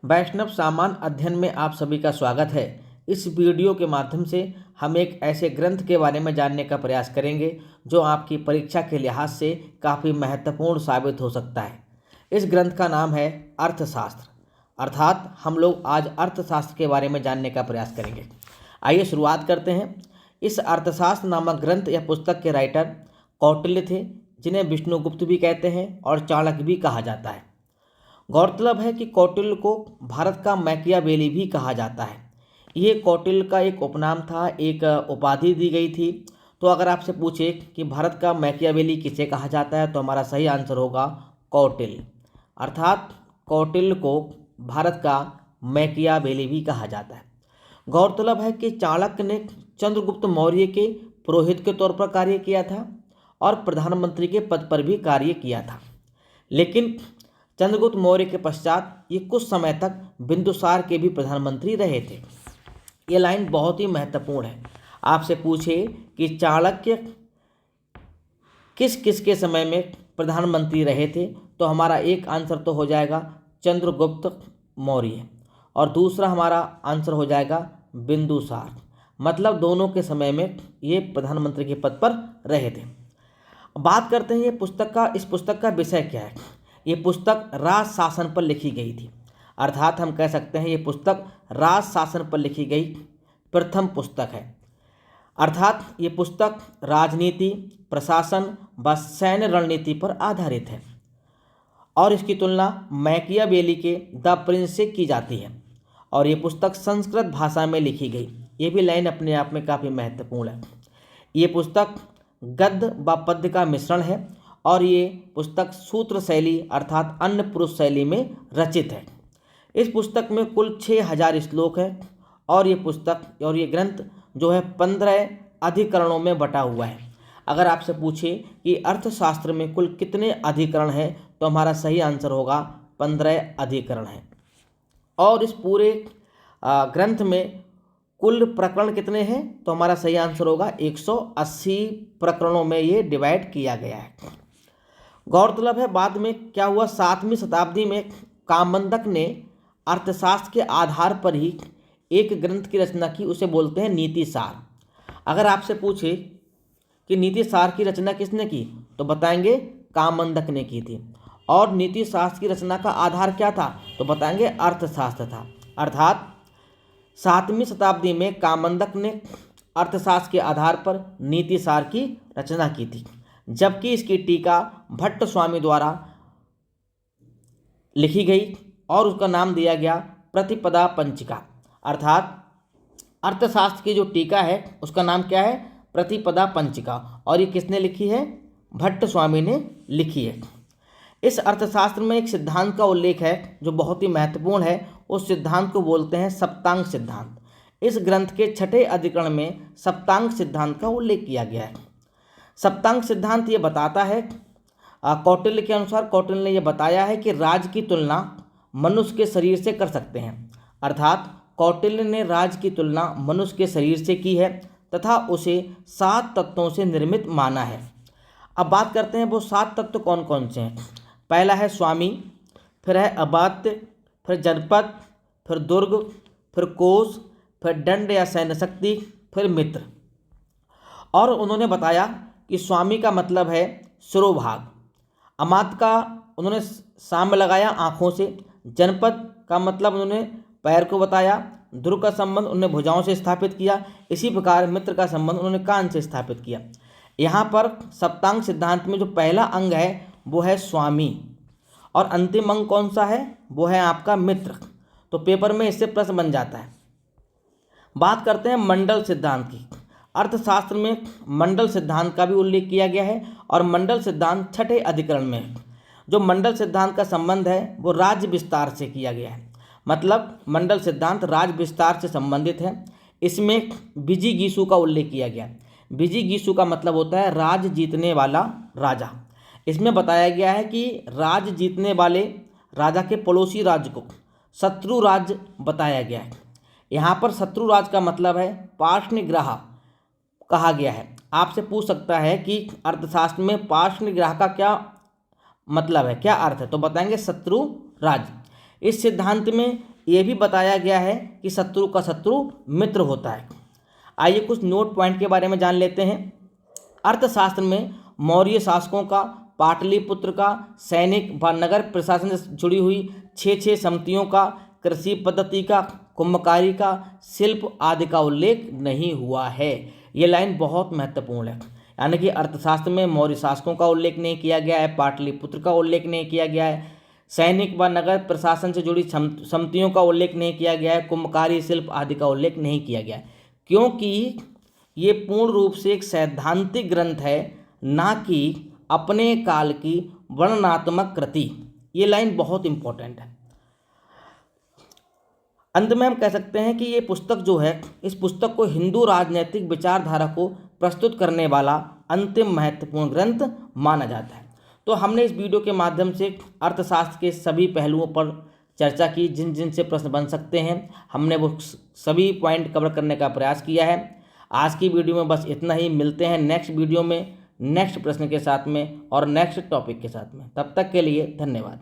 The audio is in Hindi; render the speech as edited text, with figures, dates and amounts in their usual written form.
वैष्णव सामान्य अध्ययन में आप सभी का स्वागत है। इस वीडियो के माध्यम से हम एक ऐसे ग्रंथ के बारे में जानने का प्रयास करेंगे जो आपकी परीक्षा के लिहाज से काफ़ी महत्वपूर्ण साबित हो सकता है। इस ग्रंथ का नाम है अर्थशास्त्र। अर्थात हम लोग आज अर्थशास्त्र के बारे में जानने का प्रयास करेंगे। आइए शुरुआत करते हैं। इस अर्थशास्त्र नामक ग्रंथ या पुस्तक के राइटर कौटिल्य थे, जिन्हें विष्णुगुप्त भी कहते हैं और चाणक्य भी कहा जाता है। गौरतलब है कि कौटिल्य को भारत का मैकियावेली भी कहा जाता है। ये कौटिल्य का एक उपनाम था, एक उपाधि दी गई थी। तो अगर आपसे पूछे कि भारत का मैकियावेली किसे कहा जाता है, तो हमारा सही आंसर होगा कौटिल्य। अर्थात कौटिल्य को भारत का मैकियावेली भी कहा जाता है। गौरतलब है कि चाणक्य ने चंद्रगुप्त मौर्य के पुरोहित के तौर पर कार्य किया था और प्रधानमंत्री के पद पर भी कार्य किया था। लेकिन चंद्रगुप्त मौर्य के पश्चात ये कुछ समय तक बिंदुसार के भी प्रधानमंत्री रहे थे। ये लाइन बहुत ही महत्वपूर्ण है। आपसे पूछे कि चाणक्य किस किस के समय में प्रधानमंत्री रहे थे, तो हमारा एक आंसर तो हो जाएगा चंद्रगुप्त मौर्य और दूसरा हमारा आंसर हो जाएगा बिंदुसार। मतलब दोनों के समय में ये प्रधानमंत्री के पद पर रहे थे। बात करते हैं इस पुस्तक का विषय क्या है। ये पुस्तक राज शासन पर लिखी गई थी। अर्थात हम कह सकते हैं ये पुस्तक राज शासन पर लिखी गई प्रथम पुस्तक है। अर्थात ये पुस्तक राजनीति, प्रशासन व सैन्य रणनीति पर आधारित है और इसकी तुलना मैकियावेली के द प्रिंस से की जाती है। और ये पुस्तक संस्कृत भाषा में लिखी गई। ये भी लाइन अपने आप में काफ़ी महत्वपूर्ण है। ये पुस्तक गद्य व पद्य का मिश्रण है और ये पुस्तक सूत्र शैली अर्थात अन्य पुरुष शैली में रचित है। इस पुस्तक में कुल 6000 श्लोक है और ये ग्रंथ जो है 15 अधिकरणों में बटा हुआ है। अगर आपसे पूछे कि अर्थशास्त्र में कुल कितने अधिकरण हैं, तो हमारा सही आंसर होगा 15 अधिकरण हैं। और इस पूरे ग्रंथ में कुल प्रकरण कितने हैं, तो हमारा सही आंसर होगा 180 प्रकरणों में ये डिवाइड किया गया है। गौरतलब है बाद में क्या हुआ, 7वीं शताब्दी में कामंदक ने अर्थशास्त्र के आधार पर ही एक ग्रंथ की रचना की, उसे बोलते हैं नीति सार। अगर आपसे पूछे कि नीति सार की रचना किसने की, तो बताएंगे कामंदक ने की थी। और नीति शास्त्र की रचना का आधार क्या था, तो बताएंगे अर्थशास्त्र था। अर्थात 7वीं शताब्दी में कामंदक ने अर्थशास्त्र के आधार पर नीति सार की रचना की थी, जबकि इसकी टीका भट्ट स्वामी द्वारा लिखी गई और उसका नाम दिया गया प्रतिपदा पंचिका। अर्थात अर्थशास्त्र की जो टीका है उसका नाम क्या है, प्रतिपदा पंचिका। और ये किसने लिखी है, भट्ट स्वामी ने लिखी है। इस अर्थशास्त्र में एक सिद्धांत का उल्लेख है जो बहुत ही महत्वपूर्ण है। उस सिद्धांत को बोलते हैं सप्तांग सिद्धांत। इस ग्रंथ के 6ठे अधिकरण में सप्तांग सिद्धांत का उल्लेख किया गया है। सप्तांग सिद्धांत ये बताता है, कौटिल्य के अनुसार कौटिल्य ने यह बताया है कि राज्य की तुलना मनुष्य के शरीर से कर सकते हैं। अर्थात कौटिल्य ने राज्य की तुलना मनुष्य के शरीर से की है तथा उसे 7 तत्वों से निर्मित माना है। अब बात करते हैं वो 7 तत्व कौन कौन से हैं। पहला है स्वामी, फिर है अमात्य, फिर जनपद, फिर दुर्ग, फिर कोष, फिर दंड या सैन्य शक्ति, फिर मित्र। और उन्होंने बताया कि स्वामी का मतलब है शिरोभाग, अमात्य का उन्होंने साम्य लगाया आँखों से, जनपद का मतलब उन्होंने पैर को बताया, दुर्ग का संबंध उन्होंने भुजाओं से स्थापित किया, इसी प्रकार मित्र का संबंध उन्होंने कान से स्थापित किया। यहाँ पर सप्तांग सिद्धांत में जो पहला अंग है वो है स्वामी और अंतिम अंग कौन सा है, वो है आपका मित्र। तो पेपर में इससे प्रश्न बन जाता है। बात करते हैं मंडल सिद्धांत की। अर्थशास्त्र में मंडल सिद्धांत का भी उल्लेख किया गया है और मंडल सिद्धांत 6ठे अधिकरण में है। जो मंडल सिद्धांत का संबंध है वो राज्य विस्तार से किया गया है। मतलब मंडल सिद्धांत राज्य विस्तार से संबंधित है। इसमें विजिगीषु का उल्लेख किया गया है। विजिगीषु का मतलब होता है राज्य जीतने वाला राजा। इसमें बताया गया है कि राज्य जीतने वाले राजा के पड़ोसी राज्य को शत्रु राज्य बताया गया है। यहाँ पर शत्रु राज्य का मतलब है पार्श्वनिग्रह कहा गया है। आपसे पूछ सकता है कि अर्थशास्त्र में पार्श्वनिग्रह का क्या मतलब है, क्या अर्थ है, तो बताएंगे शत्रु राज्य। इस सिद्धांत में यह भी बताया गया है कि शत्रु का शत्रु मित्र होता है। आइए कुछ नोट पॉइंट के बारे में जान लेते हैं। अर्थशास्त्र में मौर्य शासकों का, पाटलिपुत्र का, सैनिक व नगर प्रशासन से जुड़ी हुई 6 समितियों का, कृषि पद्धति का, कुंभकारी का, शिल्प आदि का उल्लेख नहीं हुआ है। ये लाइन बहुत महत्वपूर्ण है। यानी कि अर्थशास्त्र में मौर्य शासकों का उल्लेख नहीं किया गया है, पाटलिपुत्र का उल्लेख नहीं किया गया है, सैनिक व नगर प्रशासन से जुड़ी समितियों का उल्लेख नहीं किया गया है, कुंभकारी, शिल्प आदि का उल्लेख नहीं किया गया है, क्योंकि ये पूर्ण रूप से एक सैद्धांतिक ग्रंथ है, ना कि अपने काल की वर्णनात्मक कृति। ये लाइन बहुत इंपॉर्टेंट है। अंत में हम कह सकते हैं कि ये पुस्तक जो है, इस पुस्तक को हिंदू राजनीतिक विचारधारा को प्रस्तुत करने वाला अंतिम महत्वपूर्ण ग्रंथ माना जाता है। तो हमने इस वीडियो के माध्यम से अर्थशास्त्र के सभी पहलुओं पर चर्चा की, जिन जिन से प्रश्न बन सकते हैं हमने वो सभी पॉइंट कवर करने का प्रयास किया है। आज की वीडियो में बस इतना ही। मिलते हैं नेक्स्ट वीडियो में नेक्स्ट प्रश्न के साथ में और नेक्स्ट टॉपिक के साथ में। तब तक के लिए धन्यवाद।